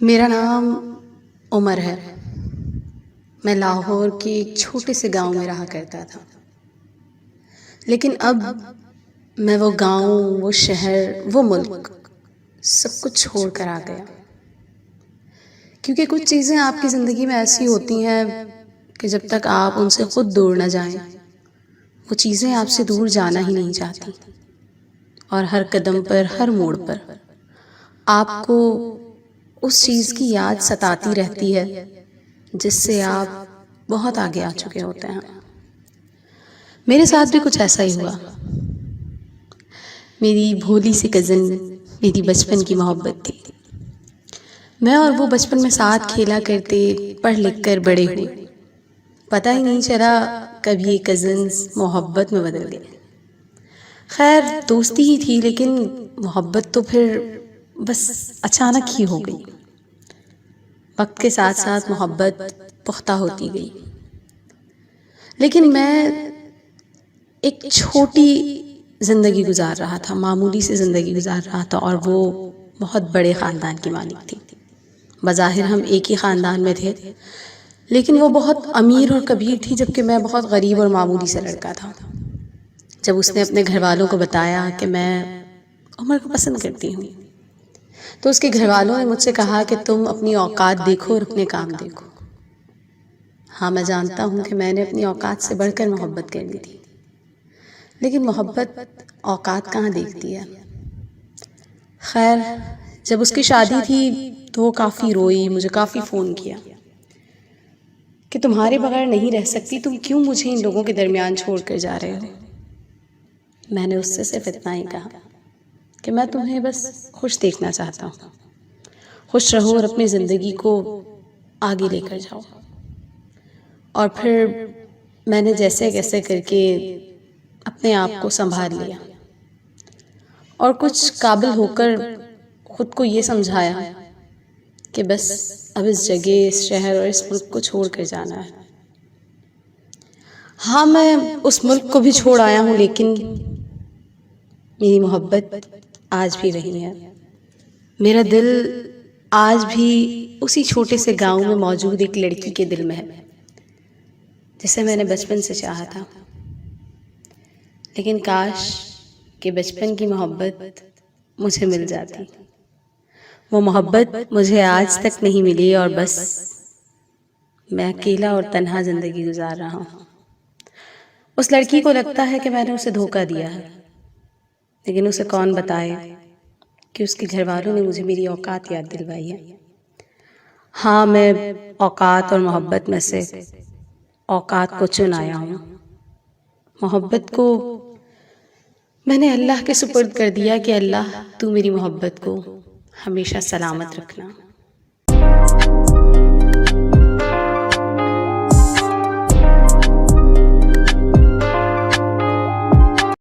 मेरा नाम उमर है। मैं लाहौर के एक छोटे से गांव में रहा करता था, लेकिन अब मैं वो गांव, वो शहर, वो मुल्क सब कुछ छोड़ कर आ गया। क्योंकि कुछ चीज़ें आपकी ज़िंदगी में ऐसी होती हैं कि जब तक आप उनसे खुद दूर न जाएं, वो चीज़ें आपसे दूर जाना ही नहीं चाहती। और हर कदम पर, हर मोड़ पर आपको उस चीज़ की याद सताती रहती है जिससे आप बहुत आगे आ चुके होते हैं। मेरे साथ भी कुछ ऐसा ही हुआ। मेरी भोली सी कज़न मेरी बचपन की मोहब्बत थी। मैं और वो बचपन में साथ खेला करते, पढ़ लिख कर बड़े हुए। पता ही नहीं चला कब ये कज़न्स मोहब्बत में बदल गए। खैर, दोस्ती ही थी, लेकिन मोहब्बत तो फिर बस अचानक ही हो गई। वक्त के साथ साथ मोहब्बत पुख्ता होती गई, लेकिन मैं एक छोटी ज़िंदगी गुजार रहा था, मामूली सी ज़िंदगी गुजार रहा था, और वो बहुत बड़े ख़ानदान की मालिक थी। बज़ाहिर हम एक ही ख़ानदान में थे, लेकिन वो बहुत अमीर और कबीर थी, जबकि मैं बहुत गरीब और मामूली सा लड़का था। जब उसने अपने घर वालों को बताया कि मैं उमर को पसंद करती हूँ, तो उसके घर वालों ने मुझसे कहा कि तुम अपनी औकात देखो और अपने काम देखो। हाँ, मैं जानता हूँ कि मैंने अपनी औकात से बढ़कर मोहब्बत कर ली थी, लेकिन मोहब्बत औकात कहाँ देखती है। खैर, जब उसकी शादी थी तो वो काफ़ी रोई, मुझे काफ़ी फ़ोन किया कि तुम्हारे बगैर नहीं रह सकती, तुम क्यों मुझे इन लोगों के दरमियान छोड़ कर जा रहे हो। मैंने उससे सिर्फ इतना ही कहा कि मैं तुम्हें बस खुश देखना चाहता हूँ, खुश रहो और अपनी ज़िंदगी को आगे लेकर जाओ। और फिर मैंने जैसे कैसे करके अपने आप को संभाल लिया और कुछ काबिल होकर खुद को ये समझाया कि बस अब इस जगह, इस शहर और इस मुल्क को छोड़ कर जाना है। हाँ, मैं उस मुल्क को भी छोड़ आया हूँ, लेकिन मेरी मोहब्बत आज भी वही है। मेरा दिल आज भी उसी छोटे से गांव में मौजूद एक लड़की के दिल में है जिसे मैंने बचपन से चाहा था। लेकिन काश कि बचपन की मोहब्बत मुझे मिल जाती। वो मोहब्बत मुझे आज तक नहीं मिली और बस मैं अकेला और तन्हा ज़िंदगी गुजार रहा हूँ। उस लड़की को लगता है कि मैंने उसे धोखा दिया है, लेकिन उसे कौन बताए कि उसके घर वालों ने मुझे मेरी औकात याद दिलवाई है। हाँ, मैं औकात और मोहब्बत में से औकात को चुन आया हूँ। मोहब्बत को मैंने अल्लाह के सुपुर्द कर दिया कि अल्लाह तू मेरी मोहब्बत को हमेशा सलामत रखना।